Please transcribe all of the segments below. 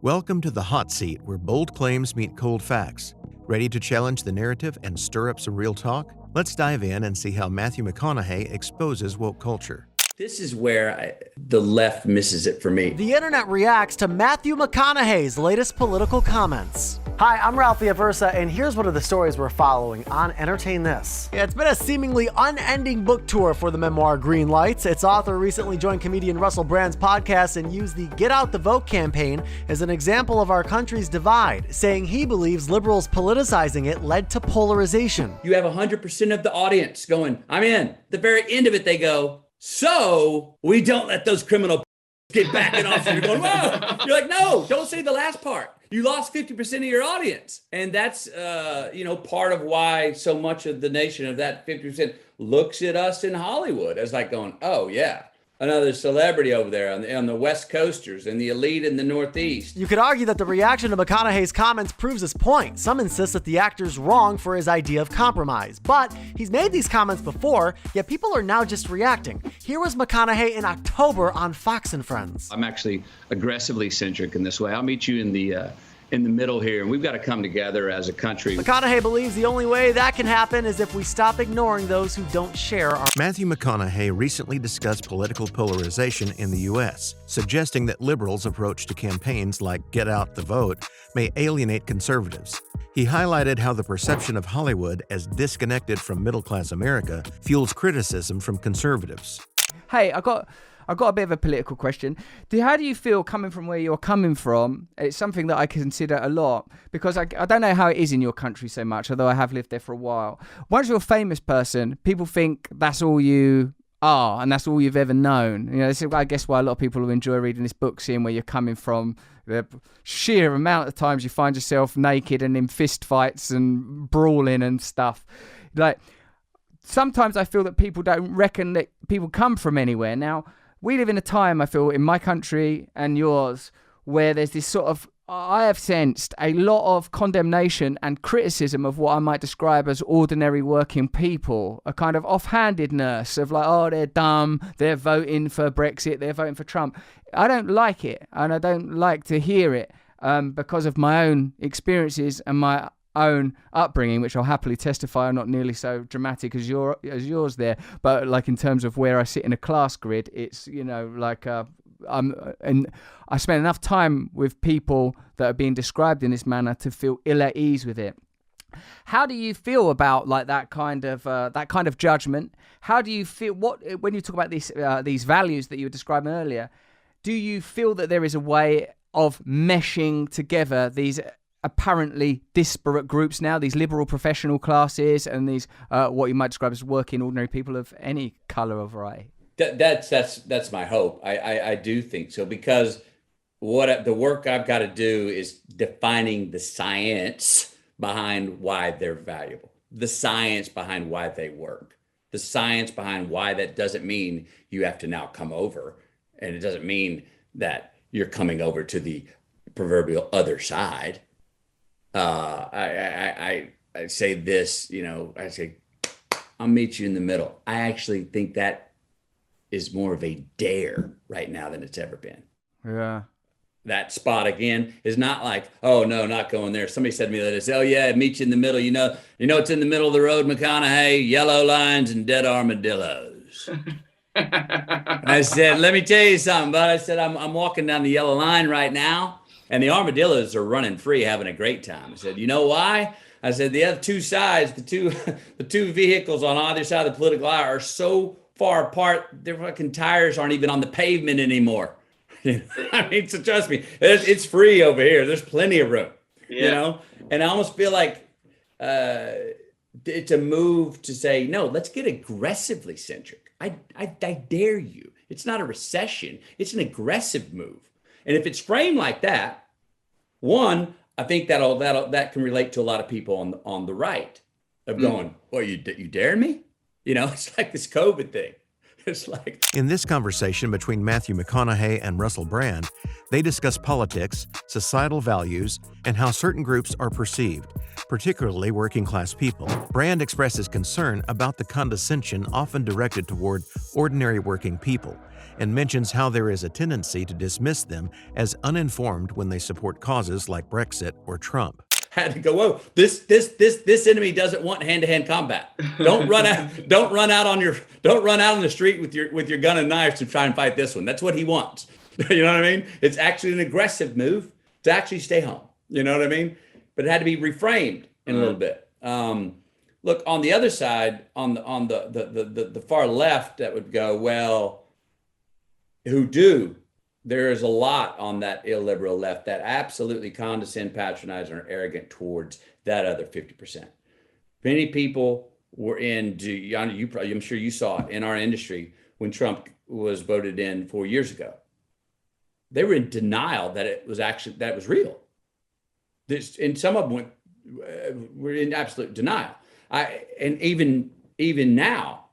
Welcome to the hot seat where bold claims meet cold facts. Ready to challenge the narrative and stir up some real talk? Let's dive in and see how Matthew McConaughey exposes woke culture. This is where the left misses it for me. The internet reacts to Matthew McConaughey's latest political comments. Hi, I'm Ralph Villaversa, and here's one of the stories we're following on Entertain This. Yeah, it's been a seemingly unending book tour for the memoir Green Lights. Its author recently joined comedian Russell Brand's podcast and used the Get Out the Vote campaign as an example of our country's divide, saying he believes liberals politicizing it led to polarization. You have 100% of the audience going, I'm in. At the very end of it, they go, so we don't let those criminal get backing off. And you're going, whoa. You're like, no, don't say the last part. You lost 50% of your audience. And that's, part of why so much of the nation of that 50% looks at us in Hollywood as like going, oh, yeah, another celebrity over there on the West Coasters and the elite in the Northeast. You could argue that the reaction to McConaughey's comments proves his point. Some insist that the actor's wrong for his idea of compromise. But he's made these comments before, yet people are now just reacting. Here was McConaughey in October on Fox and Friends. I'm actually aggressively centric in this way. I'll meet you in the middle here, and we've got to come together as a country. McConaughey believes the only way that can happen is if we stop ignoring those who don't share our... Matthew McConaughey recently discussed political polarization in the U.S., suggesting that liberals' approach to campaigns like Get Out the Vote may alienate conservatives. He highlighted how the perception of Hollywood as disconnected from middle-class America fuels criticism from conservatives. Hey, I got a bit of a political question. How do you feel coming from where you're coming from? It's something that I consider a lot because I don't know how it is in your country so much, although I have lived there for a while. Once you're a famous person, people think that's all you are and that's all you've ever known. You know, this is, I guess, why a lot of people will enjoy reading this book, seeing where you're coming from. The sheer amount of times you find yourself naked and in fist fights and brawling and stuff. Like, sometimes I feel that people don't reckon that people come from anywhere. Now, we live in a time, I feel, in my country and yours, where there's this sort of, I have sensed a lot of condemnation and criticism of what I might describe as ordinary working people, a kind of offhandedness of like, oh, they're dumb, they're voting for Brexit, they're voting for Trump. I don't like it, and I don't like to hear it because of my own experiences and my own upbringing, which I'll happily testify are not nearly so dramatic as yours there, but like in terms of where I sit in a class grid, it's, you know, like and I spend enough time with people that are being described in this manner to feel ill at ease with it. How do you feel about like that kind of judgment? How do you feel when you talk about these values that you were describing earlier? Do you feel that there is a way of meshing together these apparently disparate groups now, these liberal professional classes and these what you might describe as working ordinary people of any color or variety? That's my hope. I do think so, because the work I've got to do is defining the science behind why they're valuable, the science behind why they work, the science behind why that doesn't mean you have to now come over, and it doesn't mean that you're coming over to the proverbial other side. I say this, I say, I'll meet you in the middle. I actually think that is more of a dare right now than it's ever been. Yeah. That spot again is not like, oh no, not going there. Somebody said to me that it's, oh yeah, meet you in the middle. You know, it's in the middle of the road, McConaughey, yellow lines and dead armadillos. I said, let me tell you something, bud. I said, I'm walking down the yellow line right now, and the armadillos are running free, having a great time. I said, you know why? I said, the other two sides, the two vehicles on either side of the political aisle are so far apart, their fucking tires aren't even on the pavement anymore. I mean, so trust me, it's free over here. There's plenty of room, And I almost feel like it's a move to say, no, let's get aggressively centric. I dare you. It's not a recession. It's an aggressive move. And if it's framed like that, one, I think that can relate to a lot of people on the right of going, well, you dare me? It's like this COVID thing. It's like... In this conversation between Matthew McConaughey and Russell Brand, they discuss politics, societal values, and how certain groups are perceived. particularly working class people. Brand expresses concern about the condescension often directed toward ordinary working people, and mentions how there is a tendency to dismiss them as uninformed when they support causes like Brexit or Trump. Had to go, whoa, this enemy doesn't want hand-to-hand combat. Don't run out on the street with your gun and knives to try and fight this one. That's what he wants. You know what I mean? It's actually an aggressive move to actually stay home. You know what I mean? But it had to be reframed in a little bit. Look, on the other side, on the far left, that would go, well, there is a lot on that illiberal left that absolutely condescend, patronize, and are arrogant towards that other 50%. Many people were I'm sure you saw it in our industry when Trump was voted in 4 years ago. They were in denial that it was real. And some of them were in absolute denial. And even now,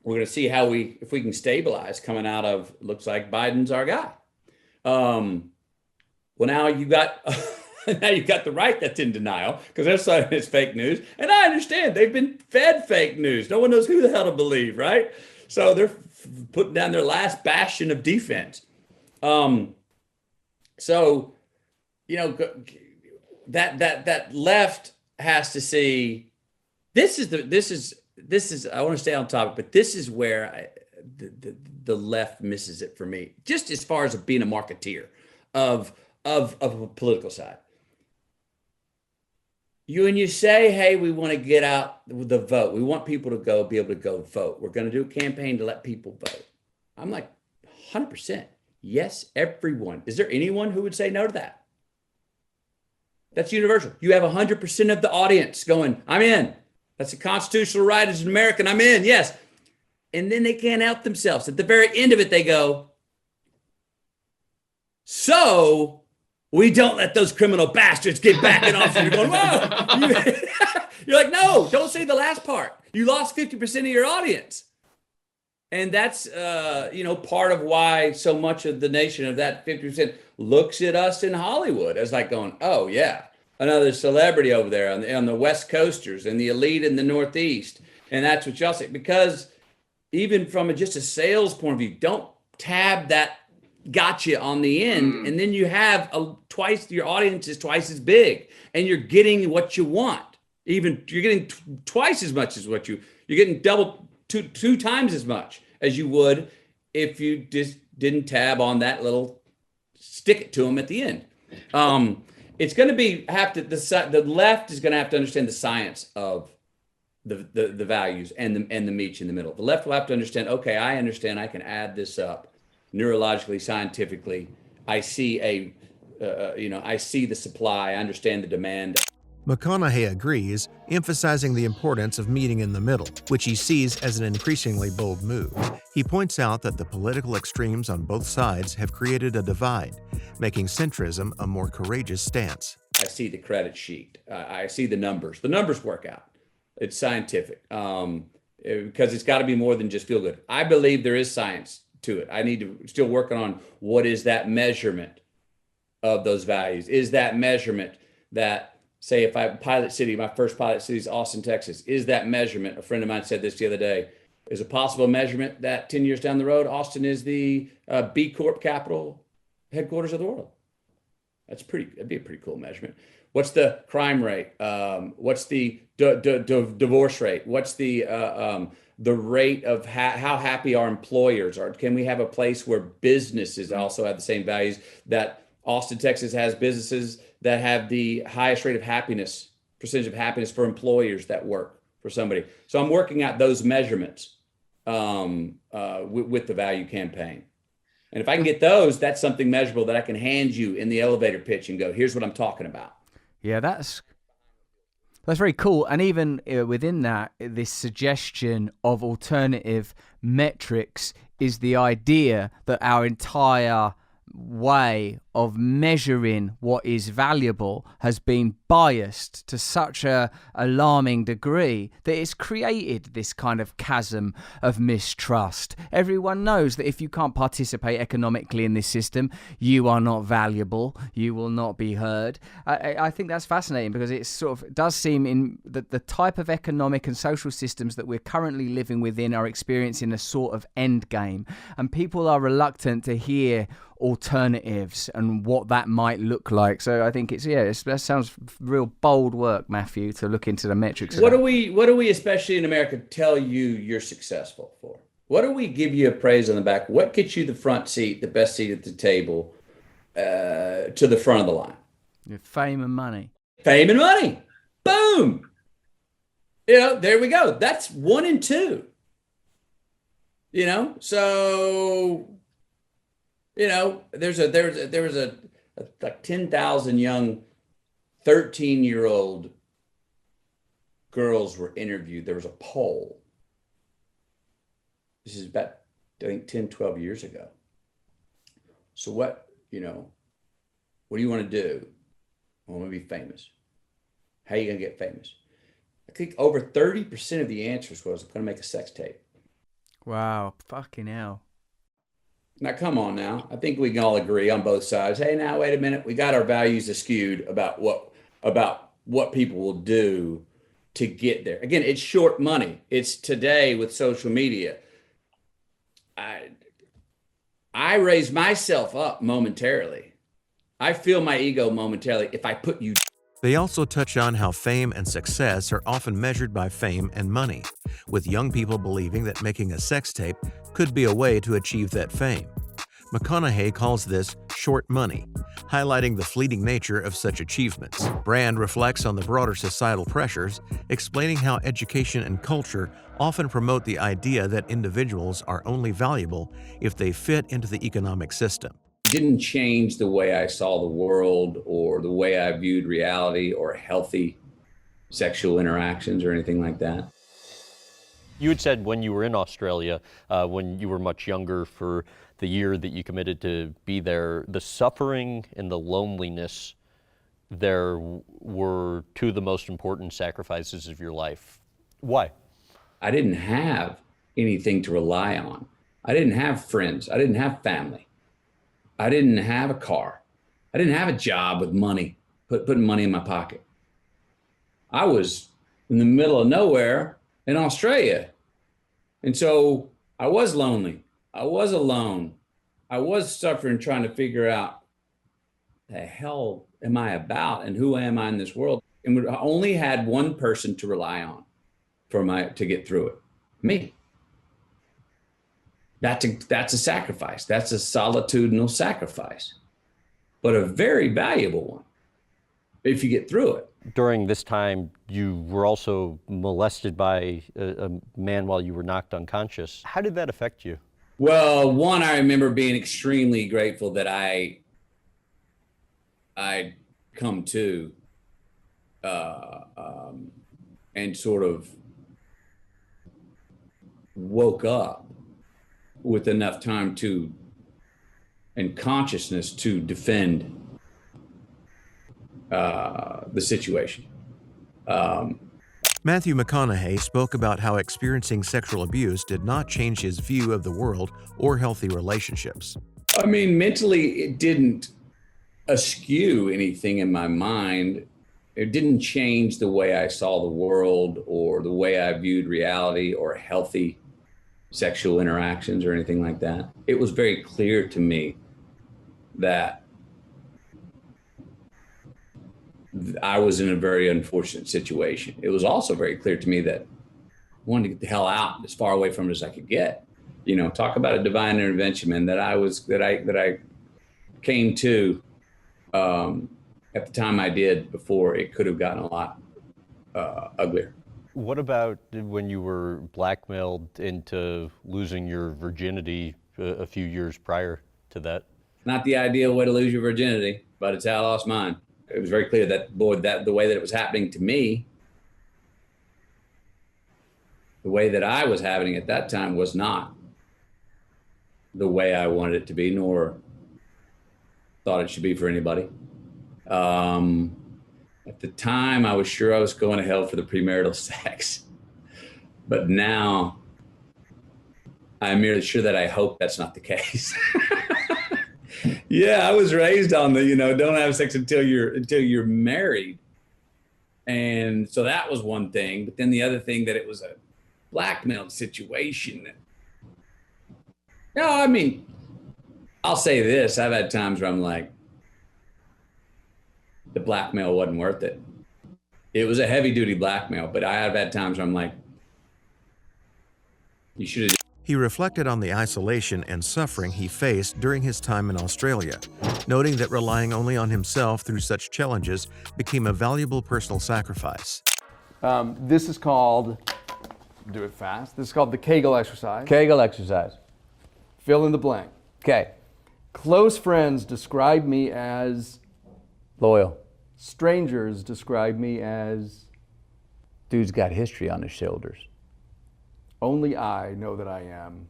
we're going to see if we can stabilize coming out of, looks like Biden's our guy. Well, now you got the right that's in denial because they're saying it's fake news. And I understand they've been fed fake news. No one knows who the hell to believe, right? So they're putting down their last bastion of defense. So, that left has to see, this is, I want to stay on topic, but this is where the left misses it for me, just as far as being a marketeer of a political side. When you say, hey, we want to get out the vote, we want people to be able to go vote. We're going to do a campaign to let people vote. I'm like, 100%. Yes, everyone. Is there anyone who would say no to that? That's universal. You have 100% of the audience going, I'm in. That's a constitutional right as an American. I'm in, yes. And then they can't help themselves. At the very end of it, they go, so we don't let those criminal bastards get backing off. And you're going, whoa. You're like, no, don't say the last part. You lost 50% of your audience. And that's, part of why so much of the nation of that 50% looks at us in Hollywood as like going, oh, yeah, another celebrity over there on the West Coasters and the elite in the Northeast. And that's what y'all say. Because even from just a sales point of view, don't tab that gotcha on the end. And then you have your audience is twice as big and you're getting what you want. You're getting twice as much as you're getting two times as much as you would if you just didn't tab on that little stick it to them at the end. It's going to the left is going to have to understand the science of the values and the meat in the middle. The left will have to understand, okay, I understand I can add this up neurologically, scientifically. I see I see the supply, I understand the demand. McConaughey agrees, emphasizing the importance of meeting in the middle, which he sees as an increasingly bold move. He points out that the political extremes on both sides have created a divide, making centrism a more courageous stance. I see the credit sheet. I see the numbers. The numbers work out. It's scientific because it's got to be more than just feel good. I believe there is science to it. I need to still working on what is that measurement of those values. Is that measurement that, say, if my first pilot city is Austin, Texas, is that measurement, a friend of mine said this the other day, is a possible measurement that 10 years down the road, Austin is the B Corp capital headquarters of the world? That'd be a pretty cool measurement. What's the crime rate? What's the divorce rate? What's the rate of how happy our employers are? Can we have a place where businesses also have the same values that Austin, Texas has businesses that have the highest rate of happiness, percentage of happiness for employers that work for somebody? So I'm working out those measurements with the value campaign. And if I can get those, that's something measurable that I can hand you in the elevator pitch and go, here's what I'm talking about. Yeah, that's very cool. And even within that, this suggestion of alternative metrics is the idea that our entire way of measuring what is valuable has been biased to such a alarming degree that it's created this kind of chasm of mistrust. Everyone knows that if you can't participate economically in this system, you are not valuable, you will not be heard. I think that's fascinating, because it sort of does seem in the type of economic and social systems that we're currently living within are experiencing a sort of end game, and people are reluctant to hear alternatives and what that might look like. So I think that sounds real bold work, Matthew, to look into the metrics. What do we especially in America tell you you're successful for? What do we give you a praise on the back? What gets you the front seat, the best seat at the table, to the front of the line? Fame and money. Fame and money. Boom. You know, there we go. That's 1 and 2. You know, so, you know, there was like 10,000 young 13-year-old girls were interviewed. There was a poll. This is about, I think, 10, 12 years ago. So what do you want to do? I want to be famous. How are you going to get famous? I think over 30% of the answers was, I'm going to make a sex tape. Wow, fucking hell. Now, come on now. I think we can all agree on both sides. Hey, now, wait a minute. We got our values skewed about what people will do to get there. Again, it's short money. It's today with social media. I raise myself up momentarily. I feel my ego momentarily if I put you. They also touch on how fame and success are often measured by fame and money, with young people believing that making a sex tape could be a way to achieve that fame. McConaughey calls this short money, highlighting the fleeting nature of such achievements. Brand reflects on the broader societal pressures, explaining how education and culture often promote the idea that individuals are only valuable if they fit into the economic system. Didn't change the way I saw the world or the way I viewed reality or healthy sexual interactions or anything like that. You had said when you were in Australia, when you were much younger, for the year that you committed to be there, the suffering and the loneliness there were two of the most important sacrifices of your life. Why? I didn't have anything to rely on. I didn't have friends. I didn't have family. I didn't have a car. I didn't have a job with money, putting money in my pocket. I was in the middle of nowhere in Australia. And so I was lonely. I was alone. I was suffering, trying to figure out the hell am I about and who am I in this world? And I only had one person to rely on to get through it, me. That's a sacrifice. That's a solitudinal sacrifice, but a very valuable one if you get through it. During this time, you were also molested by a man while you were knocked unconscious. How did that affect you? Well, one, I remember being extremely grateful that I'd come to and sort of woke up with enough time and consciousness to defend the situation. Matthew McConaughey spoke about how experiencing sexual abuse did not change his view of the world or healthy relationships. I mean, mentally, it didn't eschew anything in my mind. It didn't change the way I saw the world or the way I viewed reality or healthy sexual interactions or anything like that. It was very clear to me that I was in a very unfortunate situation. It was also very clear to me that I wanted to get the hell out as far away from it as I could get. You know, talk about a divine intervention, man, that I came to at the time I did before it could have gotten a lot uglier. What about when you were blackmailed into losing your virginity a few years prior to that? Not the ideal way to lose your virginity, but it's how I lost mine. It was very clear that, the way that it was happening to me, the way that I was having it at that time was not the way I wanted it to be, nor thought it should be for anybody. At the time, I was sure I was going to hell for the premarital sex. But now, I'm merely sure that I hope that's not the case. Yeah, I was raised on the, don't have sex until you're married. And so that was one thing. But then the other thing, that it was a blackmail situation. No, I mean, I'll say this. I've had times where I'm like, the blackmail wasn't worth it. It was a heavy duty blackmail, but I have had times where I'm like, you should have. He reflected on the isolation and suffering he faced during his time in Australia, noting that relying only on himself through such challenges became a valuable personal sacrifice. This is called, do it fast, this is called the Kegel exercise. Kegel exercise. Fill in the blank. Okay. Close friends describe me as, Loyal. strangers describe me as, Dude's got history on his shoulders. only I know that I am.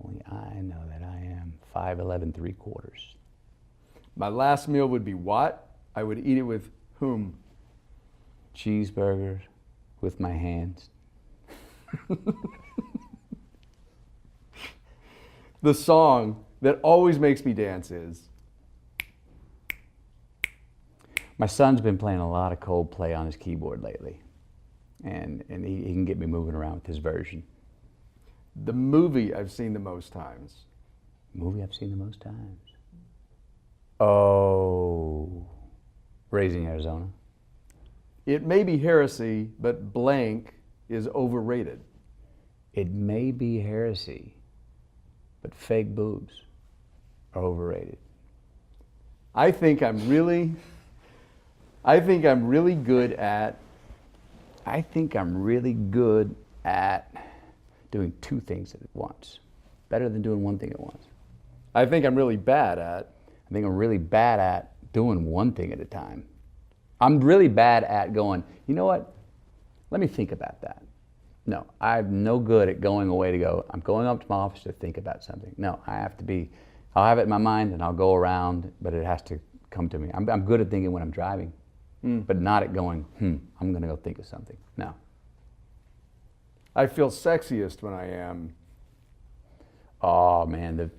Only I know that I am 5'11" 3/4. My last meal would be what? I would eat it with whom? Cheeseburgers with my hands. The song that always makes me dance is? My son's been playing a lot of Coldplay on his keyboard lately. And he can get me moving around with his version. The movie I've seen the most times. Movie I've seen the most times. Oh, Raising Arizona. It may be heresy, but blank is overrated. It may be heresy, but fake boobs are overrated. I think I'm really good at doing two things at once. Better than doing one thing at once. I think I'm really bad at doing one thing at a time. I'm really bad at going, you know what? Let me think about that. No, I'm no good at going away to go, I'm going up to my office to think about something. No, I'll have it in my mind and I'll go around, but it has to come to me. I'm good at thinking when I'm driving, but not at going, I'm gonna go think of something. No. I feel sexiest when I am. Oh man, the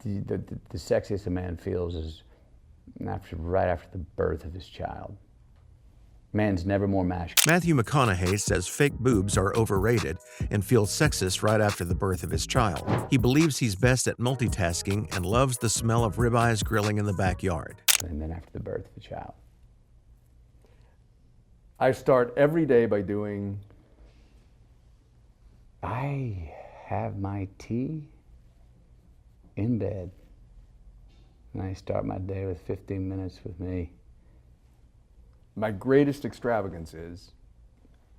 sexiest a man feels is right after the birth of his child. Man's never more masculine. Matthew McConaughey says fake boobs are overrated and feels sexist right after the birth of his child. He believes he's best at multitasking and loves the smell of ribeyes grilling in the backyard. And then after the birth of the child. I start every day by doing. I have my tea in bed. And I start my day with 15 minutes with me. My greatest extravagance is?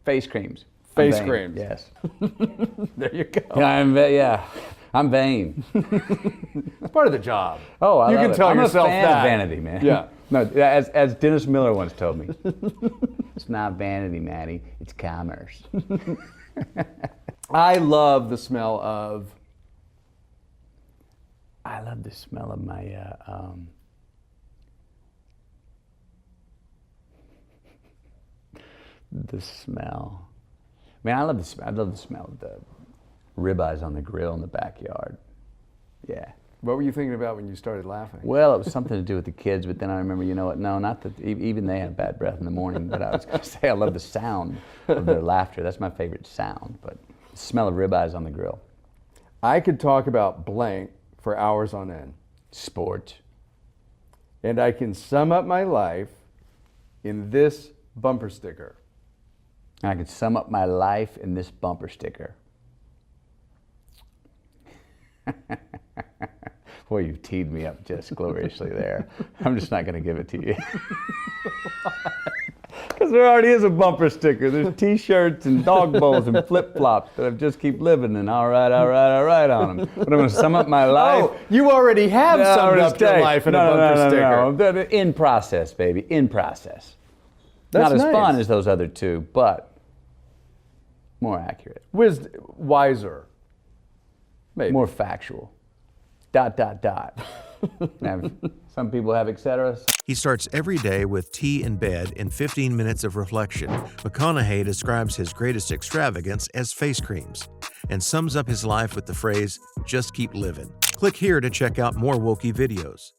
Face creams. Face I'm vain. creams. Yes. There you go. Yeah, I'm vain. It's part of the job. Oh, I you love can it. tell I'm yourself a fan that. of vanity, man. Yeah. No, as Dennis Miller once told me, it's not vanity, Matty. It's commerce. I love the smell of. I love the smell of my. The smell. Man, I love the smell. I love the smell of the ribeyes on the grill in the backyard. Yeah. What were you thinking about when you started laughing? Well, it was something to do with the kids, but then I remember, you know what? No, not that. Even they had bad breath in the morning. But I was going to say I love the sound of their laughter. That's my favorite sound. But the smell of ribeyes on the grill. I could talk about blank for hours on end. Sports. And I can sum up my life in this bumper sticker. I could sum up my life in this bumper sticker. Boy, you've teed me up just gloriously there. I'm just not going to give it to you. Because there already is a bumper sticker. There's t-shirts and dog bowls and flip-flops that I just keep living in. All right on them. But I'm going to sum up my life. Oh, you already have summed up your life in a bumper sticker. No. In process, baby. In process. That's not as nice. fun as those other two, but more accurate. Wiser. Maybe. More factual. ... Some people have etc. He starts every day with tea in bed and 15 minutes of reflection. McConaughey describes his greatest extravagance as face creams and sums up his life with the phrase, "just keep living." Click here to check out more wokey videos.